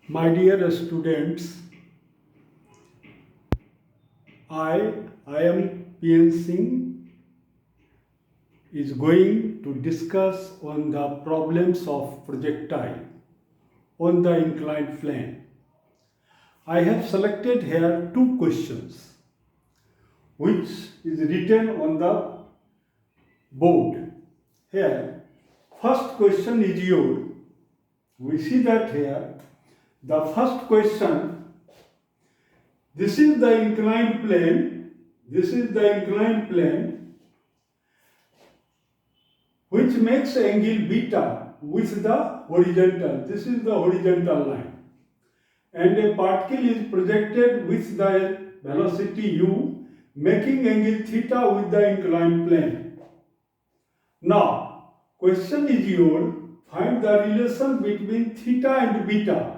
My dear students, I am PN Singh is going to discuss on the problems of projectile on the inclined plane. I have selected here two questions which is written on the board. Here, first question is your. We see that here. The first question, this is the inclined plane. This is the inclined plane which makes angle beta with the horizontal. This is the horizontal line. And a particle is projected with the velocity u, making angle theta with the inclined plane. Now, question is your, find the relation between theta and beta.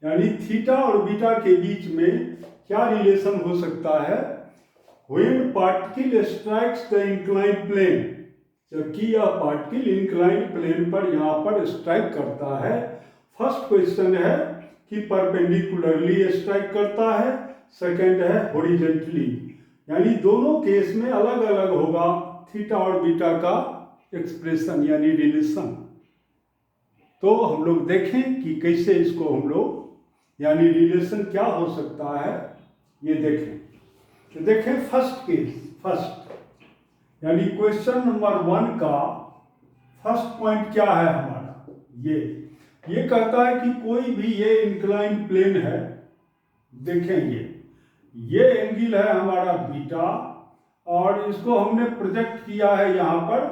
यानी theta और beta के बीच में क्या relation हो सकता है? When particle strikes the inclined plane, जबकि यह पार्टिकल इंक्लाइंड प्लेन पर यहाँ पर स्ट्राइक करता है. फर्स्ट क्वेश्चन है कि परपेंडिकुलरली स्ट्राइक करता है, सेकंड है हॉरिजॉन्टली. यानी दोनों केस में अलग अलग होगा थीटा और बीटा का एक्सप्रेशन यानी रिलेशन. तो हम लोग देखें कि कैसे इसको हम लोग यानी रिलेशन क्या हो सकता है ये देखें. तो देखें फर्स्ट केस. फर्स्ट यानी क्वेश्चन नंबर 1 का फर्स्ट पॉइंट क्या है हमारा? ये कहता है कि कोई भी ये इंक्लाइन प्लेन है. देखें ये एंगल है हमारा बीटा और इसको हमने प्रोजेक्ट किया है यहाँ पर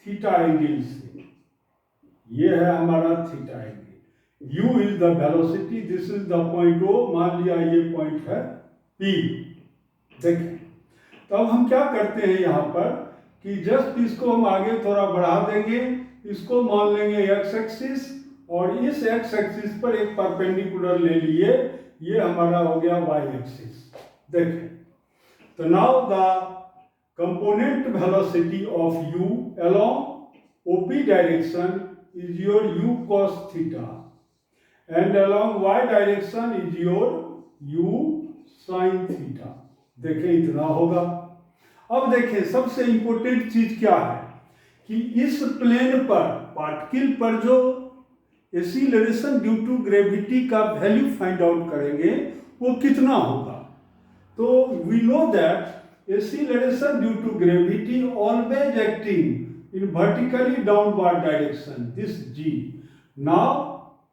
थीटा एंगल से. ये है हमारा theta angle. u is the velocity, this is the point O. मान लिया ये पॉइंट है P. देखें तो अब हम क्या करते हैं यहाँ पर कि जस्ट इसको हम आगे थोड़ा बढ़ा देंगे. इसको मान लेंगे x एक्सिस और इस x एक्सिस पर एक परपेंडिकुलर ले लिए. ये हमारा हो गया y एक्सिस. देखें तो now the component velocity of u along OP direction is your u cos theta and along y direction is your u sin theta. देखें इतना होगा. अब देखें सबसे इंपॉर्टेंट चीज क्या है कि इस प्लेन पर पार्टिकल पर जो एक्सीलरेशन ड्यू टू ग्रेविटी का वैल्यू फाइंड आउट करेंगे वो कितना होगा. तो we know that acceleration due to gravity always acting in vertically downward direction, this g. Now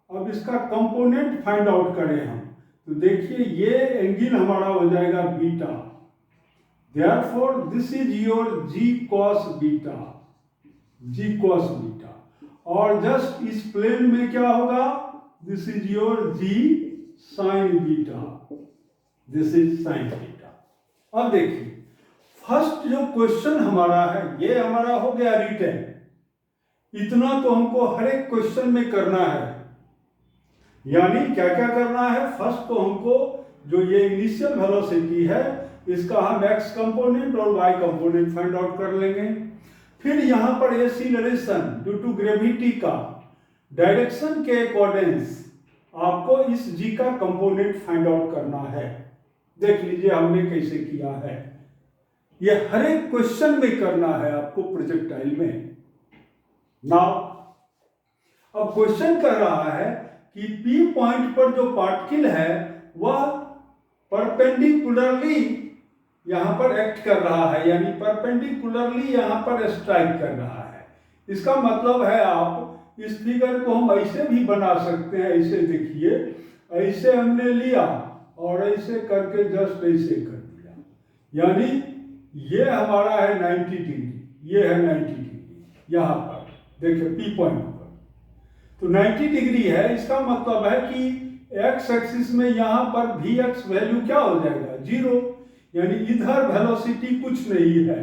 अब इसका कंपोनेंट फाइंड आउट करें हम. तो देखिए ये एंगल हमारा हो जाएगा beta. Therefore, this is your g cos beta. g cos beta. और जस्ट इस प्लेन में क्या होगा? This is your g sin beta. This is sin beta. अब देखिए फर्स्ट जो क्वेश्चन हमारा है ये हमारा हो गया रिटन. इतना तो हमको हर एक क्वेश्चन में करना है. यानी क्या क्या करना है? फर्स्ट तो हमको जो ये इनिशियल वेलोसिटी है इसका हम x कंपोनेंट और y कंपोनेंट फाइंड आउट कर लेंगे. फिर यहाँ पर एक्सीलरेशन ड्यू टू ग्रेविटी का डायरेक्शन के अकॉर्डिंग्स आपको इस g का कंपोनेंट फाइंड आउट करना है. देख लीजिए हमने कैसे किया है. ये हर एक क्वेश्चन में करना है आपको प्रोजेक्टाइल में. नाउ अब क्वेश्चन कर रहा है कि P पॉइंट पर जो पार्टिकल है वह परपेंडिकुलरली यहाँ पर एक्ट कर रहा है, यानी परपेंडिकुलरली यहाँ पर स्ट्राइक कर रहा है. इसका मतलब है आप इस फिगर को हम ऐसे भी बना सकते हैं. ऐसे देखिए, ऐसे हमने लिया और ऐसे करके जस्ट ऐसे कर दिया. यानी ये हमारा है 90 डिग्री, ये है 90 डिग्री. यहाँ पर देखिए P पॉइंट पर तो 90 डिग्री है. इसका मतलब है कि x एक्सिस में यहाँ पर Vx वैल्यू क्या हो जाएगा? 0. यानी इधर वेलोसिटी कुछ नहीं है.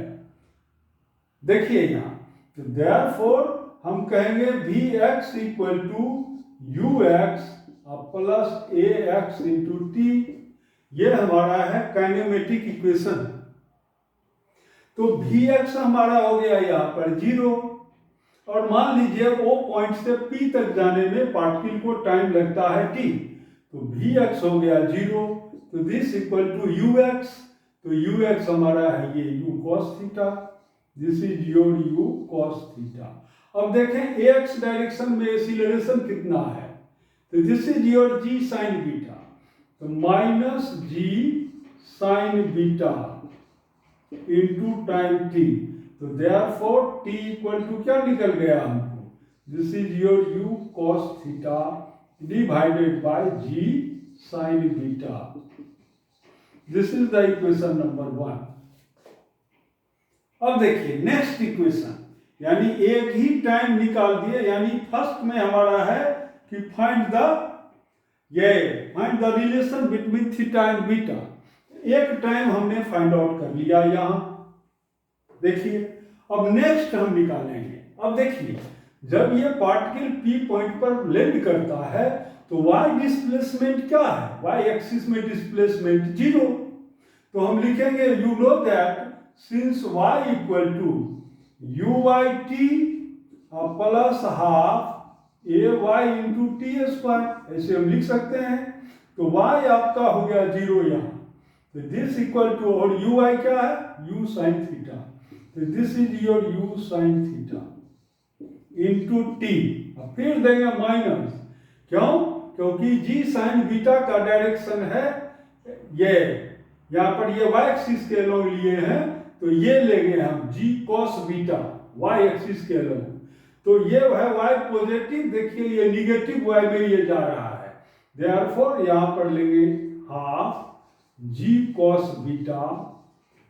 देखिए यहाँ तो देयरफॉर हम कहेंगे Vx equal to ux plus ax into t. ये हमारा है काइनेमेटिक इक्वेशन. तो Vx हमारा हो गया यहाँ पर 0 और मान लीजिए O पॉइंट से P तक जाने में पार्टिकल को टाइम लगता है t. तो वी एक्स हो गया 0, तो this equal to u x, तो यू एक्स हमारा है ये u cos theta, this is your u cos theta. अब देखें ए एक्स डायरेक्शन में एक्सीलरेशन कितना है, तो this is your g sine beta, तो minus g sine beta into time t, तो देयरफॉर टी इक्वल टू क्या निकल गया हमको, this is your u cos theta divided by g sine beta. This is the equation number 1। अब देखिए next equation, यानी एक ही टाइम निकाल दिए, यानी फर्स्ट में हमारा है कि find the relation between theta and beta. एक टाइम हमने फाइंड आउट कर लिया यहां, देखिए। अब नेक्स्ट हम निकालेंगे। अब देखिए जब ये पार्टिकल पी पॉइंट पर लैंड करता है तो वाई डिस्प्लेसमेंट क्या है, वाई एक्सिस में डिस्प्लेसमेंट 0, तो हम लिखेंगे you know that since y equal to u by t plus half A y into T square, ऐसे हम लिख सकते हैं। तो y आपका हो गया 0 यहाँ, तो दिस इक्वल टू, और यू आई क्या है, यू साइन थीटा, तो this is your you sign theta into T, फिर देंगे माइनस, क्यों, क्योंकि जी साइन बीटा का डायरेक्शन है ये, यहाँ पर ये y एक्सिस के अलोंग लिए हैं, तो ये लेंगे हम जी कॉस बीटा y एक्सिस के अलोंग, तो ये है y पॉजिटिव, देखिए ये निगेटिव y में ये जा रहा है, देयरफॉर यहाँ पर लेंगे हाफ जी कॉस बीटा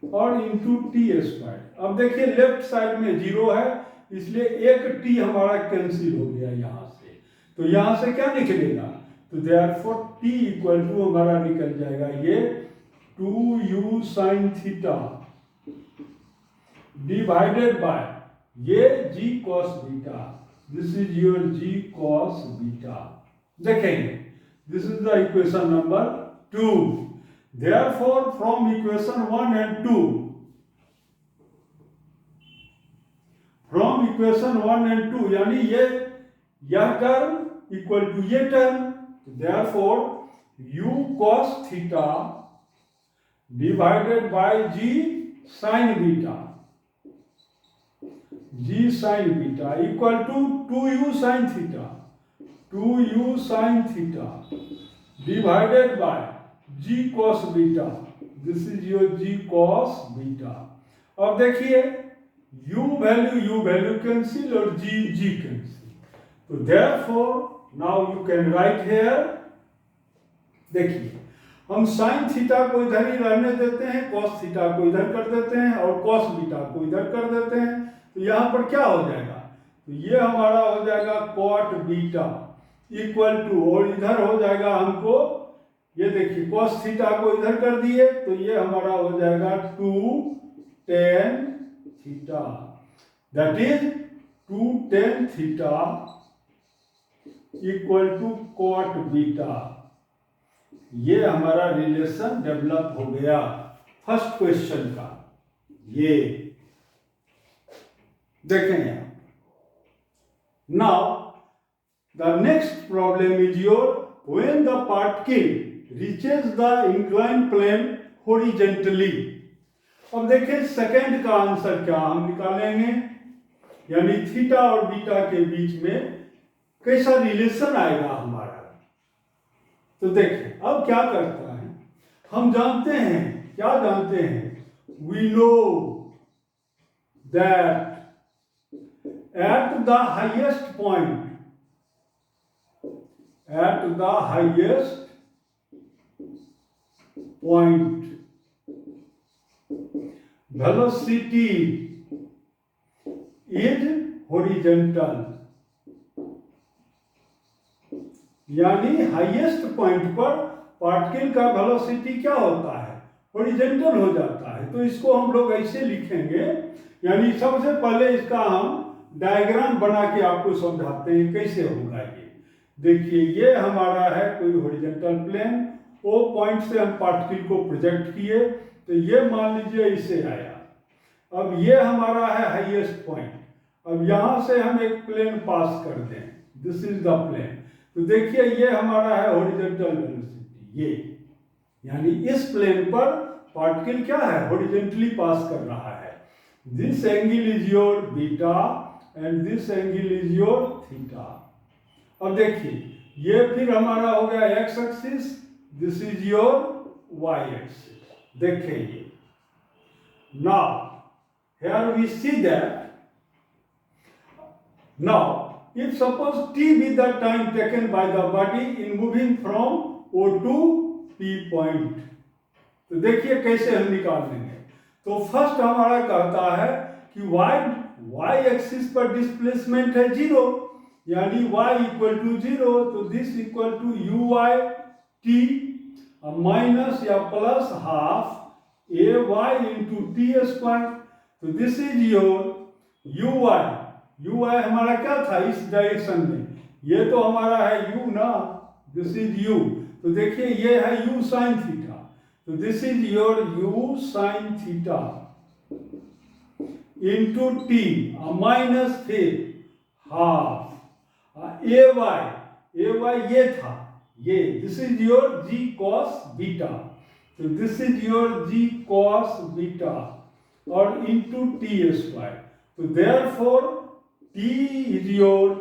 और इंटू टी स्क्वायर। अब देखिए लेफ्ट साइड में 0 है, इसलिए एक टी हमारा कैंसिल हो गया यहाँ से, तो यहाँ से क्या निकलेगा, तो देयरफॉर टी इक्वल टू हमारा निकल जाएगा ये 2u sine theta divided by ये g cos beta, this is your g cos beta. देखेंगे this is the equation number 2। Therefore from equation 1 and 2, from equation 1 and 2, यानी यह टर्म इक्वल टू ये term, therefore u cos theta divided by g sine beta, g sine beta equal to 2u sine theta, 2u sine theta divided by g cos beta, this is your g cos beta. अब देखिए u value cancel और g cancel, तो therefore now you can write here, देखिए हम sine theta को इधर ही रहने देते हैं, कॉस थीटा को इधर कर देते हैं और कॉस बीटा को इधर कर देते हैं, तो यहाँ पर क्या हो जाएगा, तो ये हमारा हो जाएगा कॉट बीटा इक्वल टू, और इधर हो जाएगा हमको, ये देखिए कॉस थीटा को इधर कर दिए, तो ये हमारा हो जाएगा 2 tan theta, that is 2 tan theta equal to cot beta. ये हमारा रिलेशन डेवलप हो गया फर्स्ट क्वेश्चन का। ये देखें यहां, now the next problem is your when the particle reaches the incline plane horizontally. अब देखें सेकंड का आंसर क्या हम निकालेंगे, यानी थीटा और बीटा के बीच में कैसा रिलेशन आएगा हमारा। तो देखें अब क्या करता है, हम जानते हैं, क्या जानते हैं, we know that at the highest point, at the highest point, velocity is horizontal, यानी हाईएस्ट पॉइंट पर पार्टिकल का वेलोसिटी क्या होता है, हॉरिजॉन्टल हो जाता है। तो इसको हम लोग ऐसे लिखेंगे, यानी सबसे पहले इसका हम डायग्राम बना के आपको समझाते हैं कैसे होगा ये। देखिए ये हमारा है कोई हॉरिजॉन्टल प्लेन, ओ पॉइंट से हम पार्टिकल को प्रोजेक्ट किए, तो ये मान लीजिए इसे आया। अब ये हमारा है हाईएस्ट पॉइंट, अब यहाँ से हम एक प्लेन पास कर दें, दिस इज द प्लेन, तो देखिए ये हमारा है हॉरिजॉन्टल वेलोसिटी, ये यानी इस प्लेन पर पार्टिकल क्या है, हॉरिजॉन्टली पास कर रहा है। This angle is your beta and this angle is your theta. अब देखिए ये फिर हमारा हो गया x axis, this is your y axis. देखिए ये now here we see that now if suppose t be the time taken by the body in moving from O to P point, तो देखिए कैसे हम निकाल लेंगे। तो फर्स्ट हमारा कहता है कि y एक्सिस पर डिस्प्लेसमेंट है 0, यानी y इक्वल टू 0, तो this equal to u y t minus या प्लस हाफ ए वाई इंटू टी स्क्वायर। तो this is your u y हमारा क्या था इस डायरेक्शन में, ये तो हमारा है u ना, दिस इज u। तो देखिए ये है u साइन थीटा, तो this is your u sine theta into T minus फिर हाफ ए वाई ये था ये, this is your g cos beta, तो this is your g cos beta और इंटू टी स्क्वायर। तो therefore T is your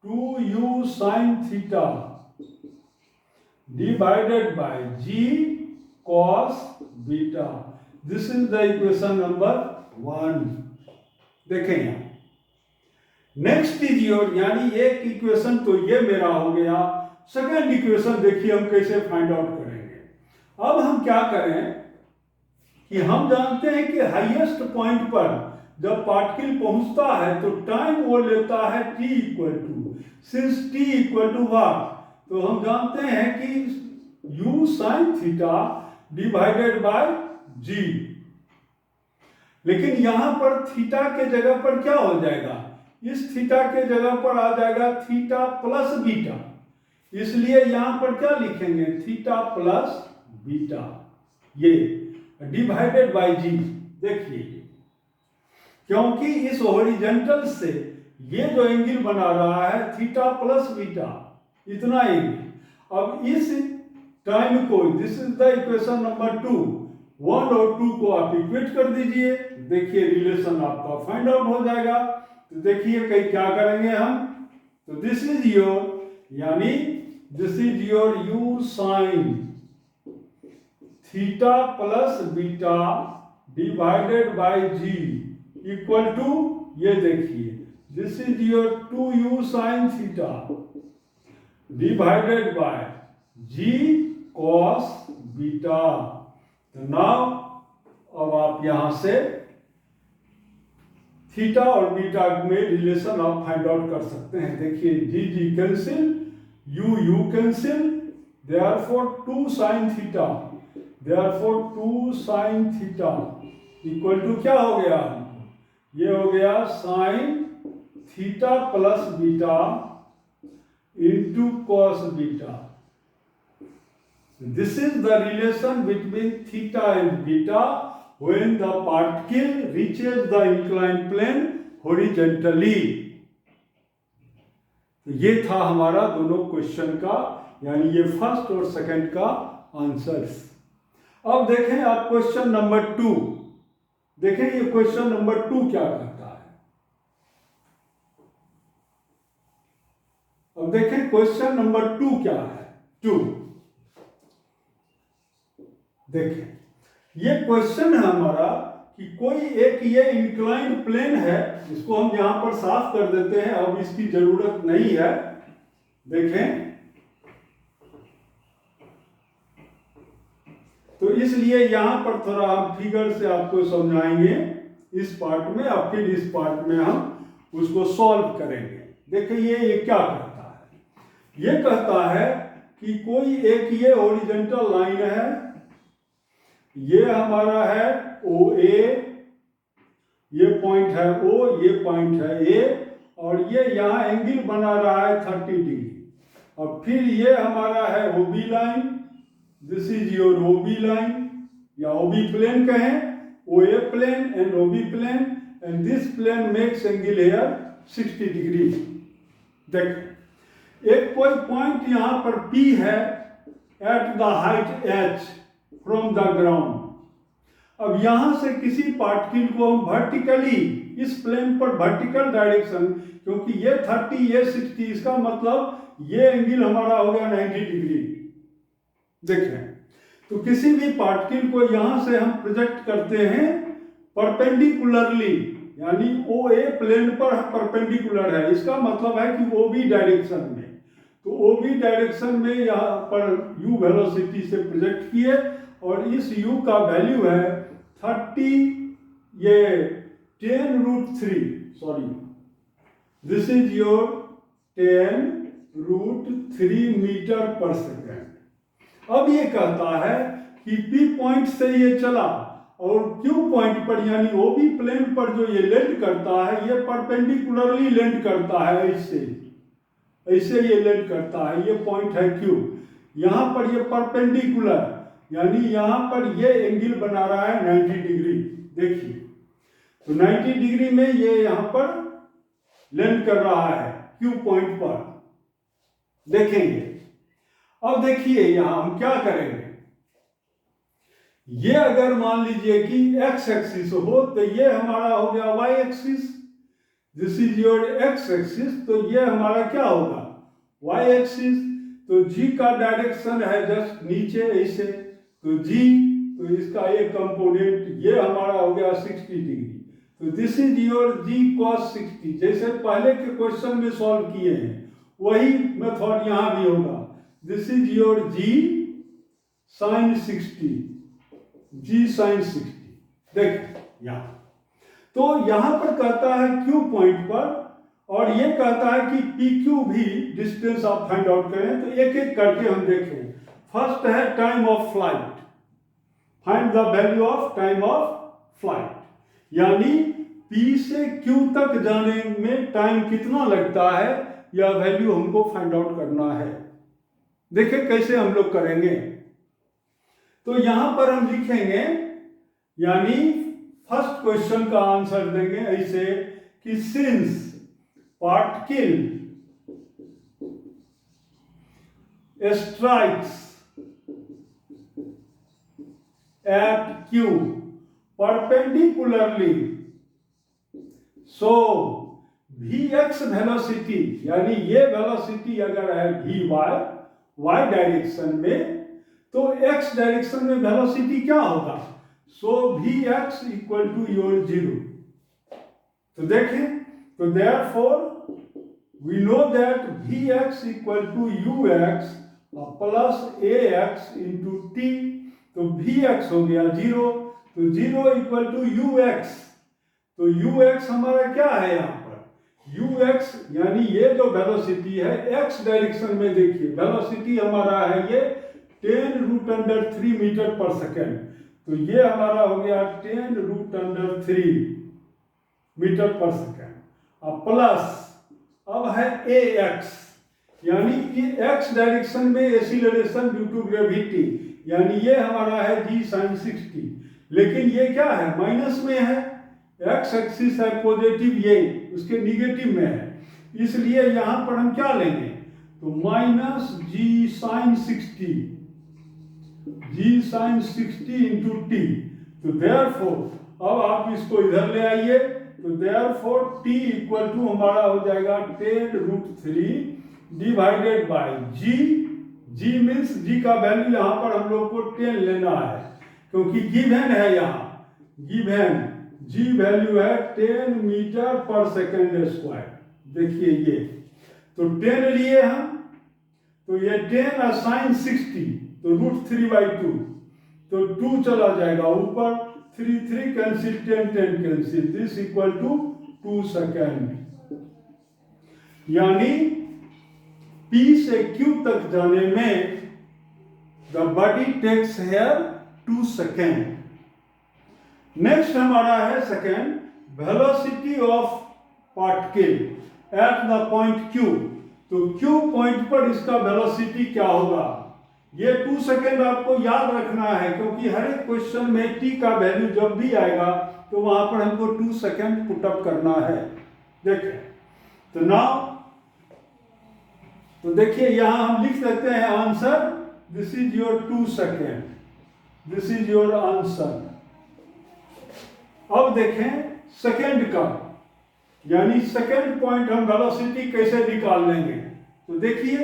2u sine theta divided by g cos beta. This is the equation number 1। देखें यहाँ next is your, यानी एक equation तो ये मेरा हो गया। सेकेंड इक्वेशन देखिए हम कैसे फाइंड आउट करेंगे। अब हम क्या करें कि हम जानते हैं कि हाईएस्ट पॉइंट पर जब पार्टिकल पहुंचता है तो टाइम वो लेता है t equal to, since t equal to what, तो हम जानते हैं कि u sine theta divided by g। लेकिन यहां पर थीटा के जगह पर क्या हो जाएगा, इस थीटा के जगह पर आ जाएगा थीटा प्लस बीटा, इसलिए यहां पर क्या लिखेंगे थीटा प्लस बीटा ये डिवाइडेड बाय जी। देखिए क्योंकि इस हॉरिजॉन्टल से ये जो एंगल बना रहा है थीटा प्लस बीटा, इतना एंगल। अब इस टाइम को, this is the equation number 2, 1 और 2 को आप इक्वेट कर दीजिए, देखिए रिलेशन आपका फाइंड आउट हो जाएगा। तो देखिए कहीं क्या करेंगे हम, तो दिस इज योर, यानी this is your u sine theta plus beta divided by g equal to, ये देखिए this is your 2u sine theta divided by g cos beta. तो नाउ अब आप यहां से थीटा और बीटा में रिलेशन आप फाइंड आउट कर सकते हैं। देखिए जी cancel, U cancel, therefore 2 sine theta, therefore 2 sine theta equal to क्या हो गया, ये हो गया sine theta plus beta into cos beta. This is the relation between theta and beta when the particle reaches the inclined plane horizontally। तो ये था हमारा दोनों क्वेश्चन का, यानी ये फर्स्ट और सेकंड का आंसर्स। अब देखें आप क्वेश्चन नंबर 2, देखें ये क्वेश्चन नंबर 2 क्या कहता है। अब देखें क्वेश्चन नंबर 2 क्या है। 2 देखें ये क्वेश्चन है हमारा कि कोई एक ये इंक्लाइंड प्लेन है, इसको हम यहां पर साफ कर देते हैं, अब इसकी जरूरत नहीं है। देखें तो इसलिए यहां पर थोड़ा हम फिगर से आपको समझाएंगे इस पार्ट में, और फिर इस पार्ट में हम उसको सॉल्व करेंगे। देखिए ये क्या कहता है, ये कहता है कि कोई एक ये हॉरिजॉन्टल लाइन है, ये हमारा है ओ ए, ये पॉइंट है ओ, ये पॉइंट है ए, और ये यहाँ एंगल बना रहा है 30 डिग्री। और फिर ये हमारा है OB line, this is your OB line या ओबी प्लेन कहें, O A plane and OB plane, and this plane makes angle here 60 degree. देख एक कोई पॉइंट यहाँ पर P है at the height h from the ground. अब यहां से किसी पार्टिकल को हम वर्टिकली इस प्लेन पर वर्टिकल डायरेक्शन, क्योंकि ये 30 ये 60, इसका मतलब ये एंगल हमारा हो गया 90 डिग्री। देखें, तो किसी भी पार्टिकल को यहां से हम प्रोजेक्ट करते हैं परपेंडिकुलरली, यानी ओ ए प्लेन पर परपेंडिकुलर है, इसका मतलब है कि ओ बी डायरेक्शन में। तो ओ बी डायरेक्शन में यहाँ पर u वेलोसिटी से प्रोजेक्ट किए और इस u का वैल्यू है 10√3, sorry, this is your 10√3 metre पर सेकेंड। अब ये कहता है कि P पॉइंट से ये चला और Q पॉइंट पर यानी OB प्लेन पर जो ये लैंड करता है, ये परपेंडिकुलरली लैंड करता है, ऐसे ये लैंड करता है। ये पॉइंट है Q, यहाँ पर ये परपेंडिकुलर यानी यहाँ पर ये एंगल बना रहा है 90 डिग्री। देखिए, तो 90 डिग्री में ये यहाँ पर लैंड कर रहा है Q पॉइंट पर। देखेंगे, अब देखिए यहाँ हम क्या करेंगे। ये अगर मान लीजिए कि x एक्सिस हो तो ये हमारा हो गया y axis, this is your x axis, तो ये हमारा क्या होगा y एक्सिस। तो g का डायरेक्शन है जस्ट नीचे ऐसे, तो g, तो इसका एक कंपोनेंट ये हमारा हो गया 60 डिग्री। तो this is your g cos 60, जैसे पहले के क्वेश्चन में सॉल्व किए हैं वही मेथड यहाँ भी होगा। This is your g sin 60, g sin 60। देख यहाँ, तो यहां पर कहता है Q पॉइंट पर, और ये कहता है कि PQ भी डिस्टेंस आप फाइंड आउट करें। तो एक एक करके हम देखें। फर्स्ट है time of flight, find the value of time of flight, यानी P से Q तक जाने में टाइम कितना लगता है, यह वैल्यू हमको फाइंड आउट करना है। देखें कैसे हम लोग करेंगे। तो यहां पर हम लिखेंगे, यानी फर्स्ट क्वेश्चन का आंसर देंगे ऐसे कि since particle strikes at Q perpendicularly, so Vx velocity, यानी ये वेलोसिटी अगर है Vy डायरेक्शन में, तो x डायरेक्शन में वेलोसिटी क्या होगा, so Vx equal to your 0। तो देखें, तो therefore we know that Vx equal to ux plus ax into t, तो Vx हो गया 0, तो 0 इक्वल टू ux। तो ux हमारा क्या है यहाँ पर, ux यानी ये जो वेलोसिटी है x डायरेक्शन में, देखिए वेलोसिटी हमारा है ये 10√3 मीटर पर सेकेंड, तो ये हमारा हो गया 10√3 मीटर पर सेकेंड। अब प्लस अब है ax, यानी कि x डायरेक्शन में एक्सीलरेशन ड्यू टू ग्रेविटी, यानी ये हमारा है g sin 60, लेकिन ये क्या है माइनस में है, x एक्सिस है पॉजिटिव, ये उसके निगेटिव में है, इसलिए यहां पर हम क्या लेंगे, तो minus g sin 60, g sin 60 into T. तो देयरफॉर अब आप इसको इधर ले आइए, तो देयरफॉर t इक्वल टू हमारा हो जाएगा 10√3 divided by g means g का वैल्यू यहाँ पर हम लोग को 10 लेना है, क्योंकि गिवन है यहाँ, गिवन g वैल्यू है 10 मीटर पर सेकेंड स्क्वायर। देखिए ये, तो 10 लिए हम, तो ये 10 और sin 60, तो √3/2, तो 2 चला जाएगा ऊपर, 3 cancel, 10 cancel, this equal to 2 second. यानी P से Q तक जाने में the body takes here 2 second. Next हमारा है second, velocity of particle at the point Q। तो Q पॉइंट पर इसका वेलोसिटी क्या होगा, ये 2 सेकेंड आपको याद रखना है, क्योंकि हर एक क्वेश्चन में t का वैल्यू जब भी आएगा तो वहां पर हमको 2 सेकेंड पुट अप करना है। देखें, तो नाउ तो देखिए यहाँ हम लिख सकते हैं answer, this is your 2 second, this is your answer. अब देखें सेकेंड का, यानी सेकेंड पॉइंट हम वेलोसिटी कैसे निकाल लेंगे। तो देखिए,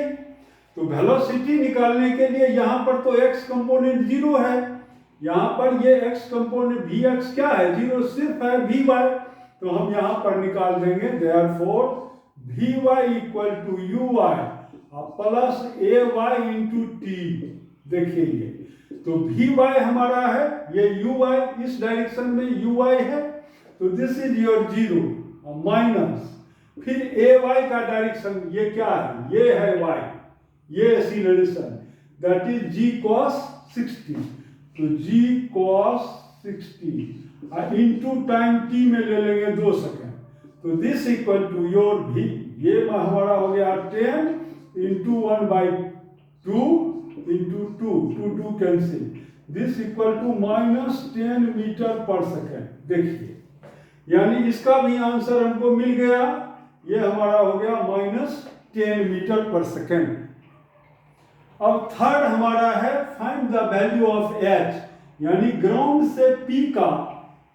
तो वेलोसिटी निकालने के लिए यहाँ पर तो x कंपोनेंट 0 है, यहाँ पर ये x कंपोनेंट vx क्या है, 0 सिर्फ है vy, तो हम यहाँ पर निकाल देंगे therefore vy equal to uy plus ay into t. देखिए ये तो vy हमारा है, ये uy इस डायरेक्शन में uy है, तो दिस इज योर 0 माइनस, फिर ay का डायरेक्शन ये क्या है, ये है y, ये acceleration, that is g cos 60, तो g cos 60 into time t में ले लेंगे 2 सेकेंड, तो this equal to your v, ये हमारा हो गया 10 into 1/2 into 2 cancel, this equal to -10 metre पर सेकेंड। देखिए यानी इसका भी आंसर हमको मिल गया, ये हमारा हो गया -10 मीटर पर सेकेंड। अब थर्ड हमारा है find the value of h, यानी ग्राउंड से p का,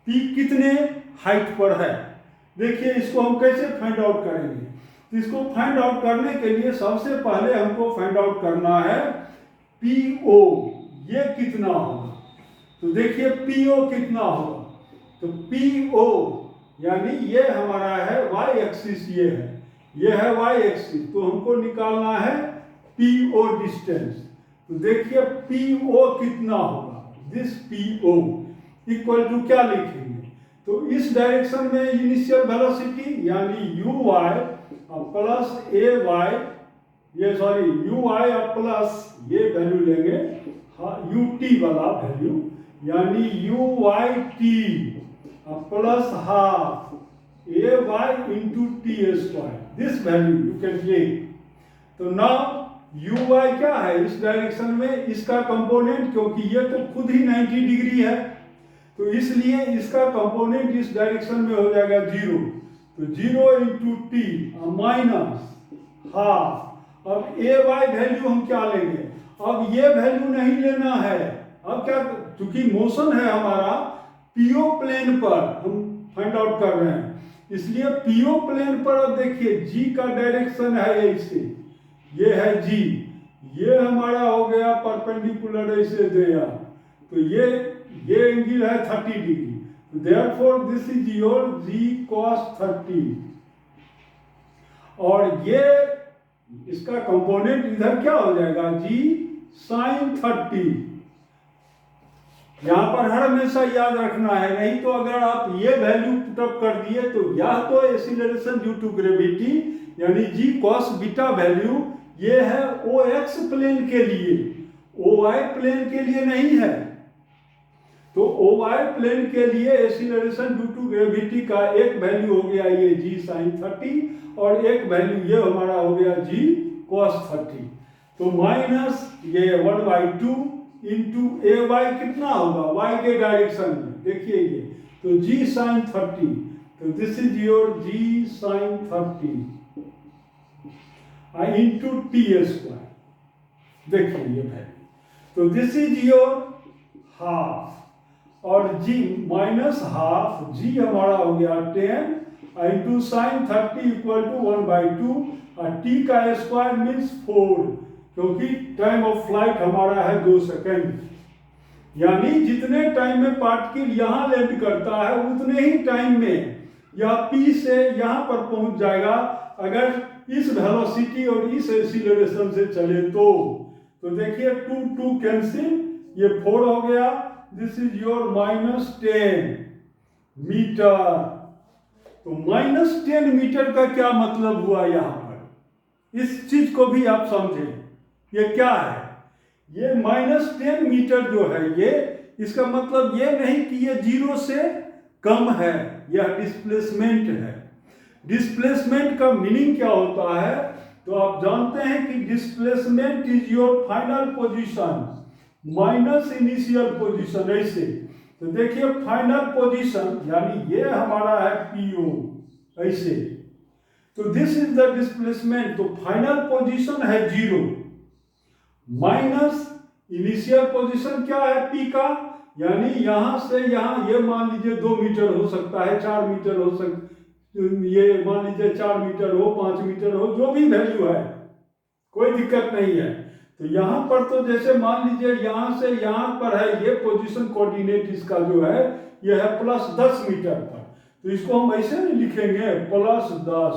p कितने हाइट पर है। देखिए इसको हम कैसे फाइंड आउट करेंगे, तो इसको फाइंड आउट करने के लिए सबसे पहले हमको फाइंड आउट करना है PO, ये कितना होगा। तो देखिए PO कितना होगा, तो PO यानी ये हमारा है y एक्सिस, ये है y एक्सिस, तो हमको निकालना है PO डिस्टेंस। तो देखिए PO कितना होगा, दिस PO इक्वल टू क्या लिखेंगे, तो इस डायरेक्शन में इनिशियल वेलोसिटी यानी uy प्लस ay, ये सॉरी uy प्लस ये वैल्यू लेंगे ut वाला वैल्यू, यानी uyt plus half ay into T square, this value you can take. तो नाउ uy क्या है इस डायरेक्शन में, इसका कंपोनेंट, क्योंकि ये तो खुद ही 90 डिग्री है, तो इसलिए इसका कंपोनेंट इस डायरेक्शन में हो जाएगा 0, तो 0 इंटू टी माइनस हाफ। अब ay वैल्यू हम क्या लेंगे, अब ये वैल्यू नहीं लेना है, अब क्या, चूंकि मोशन है हमारा PO प्लेन पर हम फाइंड आउट कर रहे हैं, इसलिए PO प्लेन पर अब देखिए g का डायरेक्शन है ऐसे, ये है g, ये हमारा हो गया परपेंडिकुलर ऐसे दिया, तो ये एंगल है 30 degree, therefore this is your g cos 30, और ये इसका कंपोनेंट इधर क्या हो जाएगा g sin 30। यहां पर हर हमेशा याद रखना है, नहीं तो अगर आप ये वैल्यू पुटअप कर दिए तो या तो एक्सीलरेशन ड्यू टू ग्रेविटी यानी g cos बीटा वैल्यू ये है OX प्लेन के लिए, OY प्लेन के लिए नहीं है, तो OY प्लेन के लिए एक्सीलरेशन ड्यू टू ग्रेविटी का एक वैल्यू हो गया ये g sin 30 और एक वैल्यू ये हमारा हो गया g cos 30, तो माइनस ये 1/2 इंटू ay कितना होगा y के डायरेक्शन में, देखिए ये तो g sin 30, तो this is your g sin 30 into T square, देखिए ये वैल्यू, तो दिस इज योर हाफ और g माइनस हाफ, g हमारा हो गया 10 इंटू साइन 30 इक्वल टू 1/2 और t का स्क्वायर मीन्स 4, क्योंकि टाइम ऑफ फ्लाइट हमारा है 2 सेकेंड, यानी जितने टाइम में पार्टिकल यहाँ लैंड करता है उतने ही टाइम में यह P से यहाँ पर पहुंच जाएगा, अगर इस वेलोसिटी और इस एक्सीलरेशन से चले तो देखिए 2 कैंसिल, ये 4 हो गया, दिस इज योर -10 मीटर। तो -10 मीटर का क्या मतलब हुआ यहाँ पर, इस चीज को भी आप समझें, ये क्या है, ये -10 मीटर जो है ये, इसका मतलब ये नहीं कि ये 0 से कम है, यह डिस्प्लेसमेंट है। डिस्प्लेसमेंट का मीनिंग क्या होता है, तो आप जानते हैं कि displacement is your final position minus initial position, ऐसे, तो देखिए फाइनल पोजीशन यानी ये हमारा है PO ऐसे, तो दिस इज द डिस्प्लेसमेंट। तो फाइनल पोजीशन है 0 माइनस इनिशियल पोजीशन क्या है P का, यानी यहां से यहां ये मान लीजिए 2 मीटर हो सकता है, 4 मीटर हो सकता, ये मान लीजिए 4 मीटर हो, 5 मीटर हो, जो भी वैल्यू है कोई दिक्कत नहीं है। तो यहां पर तो जैसे मान लीजिए यहां से यहां पर है, ये पोजीशन कोऑर्डिनेट इसका जो है ये है +10 मीटर पर, तो इसको हम ऐसे नहीं लिखेंगे +10।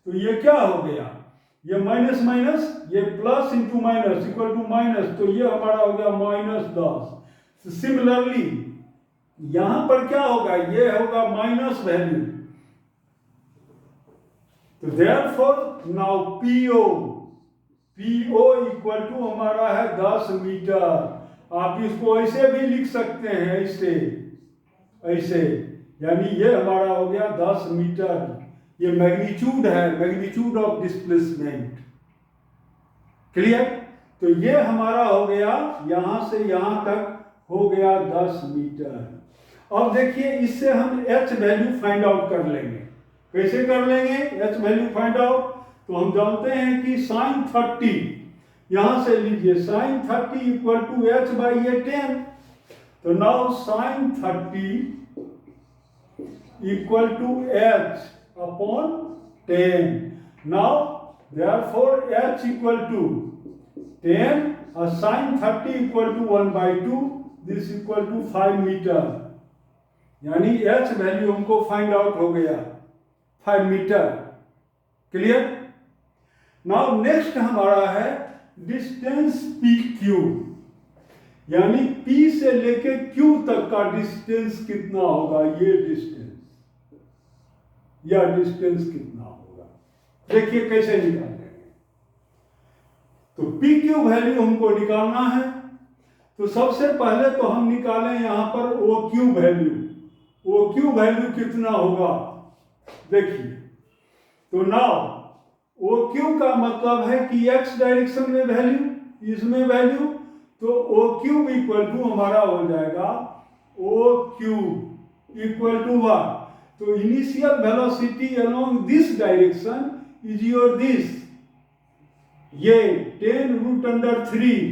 तो ये क्या हो गया, ये माइनस माइनस, ये plus into minus equal to minus, तो ये हमारा हो गया -10। सिमिलरली यहां पर क्या होगा, ये होगा माइनस वैल्यू। तो therefore now PO equal to हमारा है 10 मीटर। आप इसको ऐसे भी लिख सकते हैं, ऐसे, यानी ये हमारा हो गया 10 मीटर। ये मैग्नीट्यूड है, मैग्नीट्यूड ऑफ डिस्प्लेसमेंट। क्लियर। तो ये हमारा हो गया यहां से यहां तक हो गया 10 मीटर। अब देखिए इससे हम h वैल्यू फाइंड आउट कर लेंगे। कैसे कर लेंगे h वैल्यू फाइंड आउट, तो हम जानते हैं कि sin 30, यहां से लीजिए sin 30 इक्वल टू h/10। तो now sin 30 equal to h upon 10। Now therefore h equal to 10 और sin 30 equal to 1/2, this equal to 5 metre, यानी h वैल्यू हमको फाइंड आउट हो गया 5 मीटर। क्लियर। नाउ नेक्स्ट हमारा है डिस्टेंस PQ, यानी P से लेके Q तक का डिस्टेंस कितना होगा, ये डिस्टेंस या डिस्टेंस कितना होगा, देखिए कैसे निकालेंगे। तो PQ वैल्यू हमको निकालना है। तो सबसे पहले तो हम निकालें यहां पर OQ वैल्यू। OQ वैल्यू कितना होगा देखिए। तो नाउ OQ का मतलब है कि x डायरेक्शन में वैल्यू, इसमें वैल्यू, तो OQ इक्वल टू हमारा हो जाएगा OQ इक्वल टू व्हाट, तो initial velocity along this direction is your this, ये 10√3।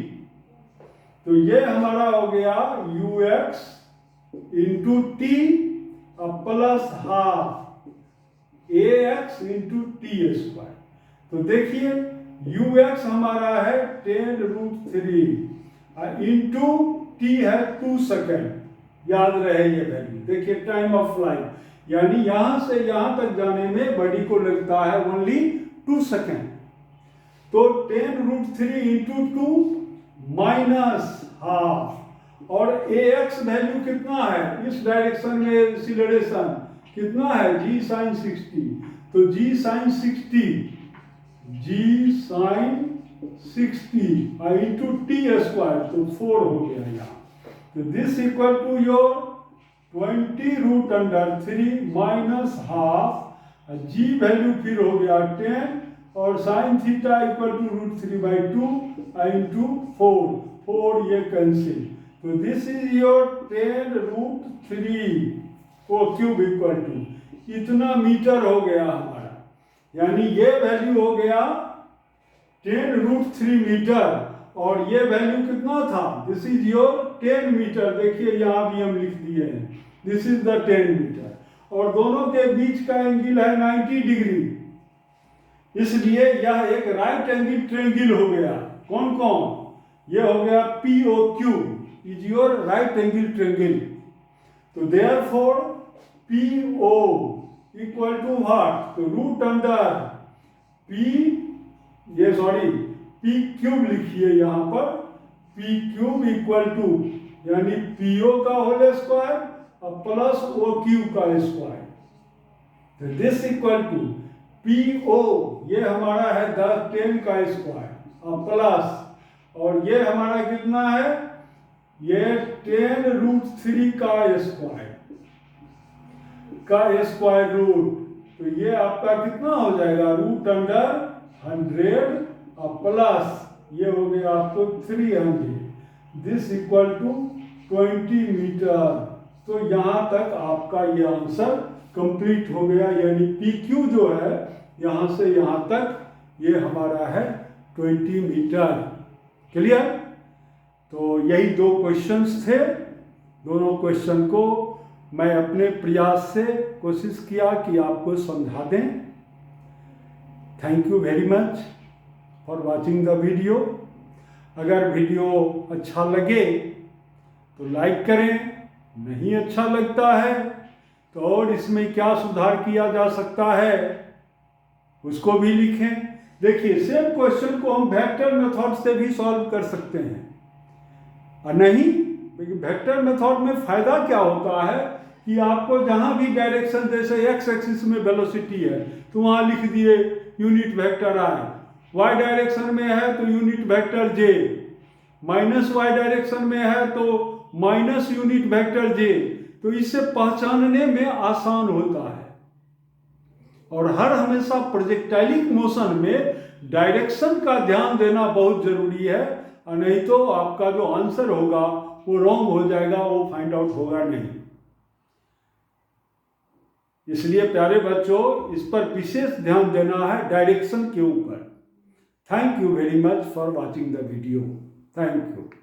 तो ये हमारा हो गया ux into T plus half ax into t²। तो देखिए ux हमारा है 10√3 इंटू t है 2 सेकेंड, याद रहे ये वैल्यू। देखिए टाइम ऑफ फ्लाइट, यानी यहां से यहां तक जाने में बॉडी को लगता है ओनली 2 सेकेंड। तो 10√3 इंटू 2 माइनस हाफ, और ax वैल्यू कितना है इस डायरेक्शन में, एक्सीलरेशन कितना है g sin 60। तो g sin 60 इंटू t², तो 4 हो गया यहाँ। तो this equal to your 20√3 minus half, g value फिर हो गया 10, और sin theta equal to √3/2 into 4 ये कैंसिल। तो this is your 10√3 OQ equal to इतना मीटर हो गया हमारा, यानी ये वैल्यू हो गया 10√3 मीटर, और ये वैल्यू कितना था, दिस इज योर 10 मीटर। देखिए यहाँ भी हम लिख दिए हैं, दिस इज द 10 मीटर, और दोनों के बीच का एंगल है 90 डिग्री, इसलिए यह एक राइट एंगल ट्रायंगल हो गया। कौन कौन, ये हो गया POQ is your right angle triangle. तो therefore PO equal to what, तो रूट अंडर PQ लिखिए यहाँ पर, PQ इक्वल टू यानी PO का होल स्क्वायर और प्लस OQ का स्क्वायर। तो दिस इक्वल टू PO, ये हमारा है 10 का स्क्वायर और प्लस, और ये हमारा कितना है, ये 10√3 का स्क्वायर रूट। तो ये आपका कितना हो जाएगा, रूट अंडर 100 और प्लस ये हो गया आपको 300, दिस इक्वल टू 20 मीटर। तो यहाँ तक आपका ये आंसर कंप्लीट हो गया, यानी PQ जो है यहाँ से यहाँ तक ये हमारा है 20 मीटर। क्लियर? तो यही दो क्वेश्चंस थे। दोनों क्वेश्चन को मैं अपने प्रयास से कोशिश किया कि आपको समझा दें। Thank you very much for watching the video. अगर वीडियो अच्छा लगे तो लाइक करें, नहीं अच्छा लगता है तो और इसमें क्या सुधार किया जा सकता है उसको भी लिखें। देखिए, सेम क्वेश्चन को हम वेक्टर मेथड से भी सॉल्व कर सकते हैं, और नहीं वेक्टर मेथड में फायदा क्या होता है कि आपको जहां भी डायरेक्शन, जैसे एक्स एक्सिस में वेलोसिटी है तो वहां लिख दिए यूनिट वेक्टर आई, वाई डायरेक्शन में है तो यूनिट वेक्टर जे, माइनस वाई डायरेक्शन में है तो माइनस यूनिट वेक्टर जे। तो इससे पहचानने में आसान होता है। और हर हमेशा प्रोजेक्टाइलिक मोशन में डायरेक्शन का ध्यान देना बहुत जरूरी है, और नहीं तो आपका जो आंसर होगा वो रॉन्ग हो जाएगा, वो फाइंड आउट होगा नहीं। इसलिए प्यारे बच्चों, इस पर विशेष ध्यान देना है डायरेक्शन के ऊपर। Thank you very much for watching the video. Thank you.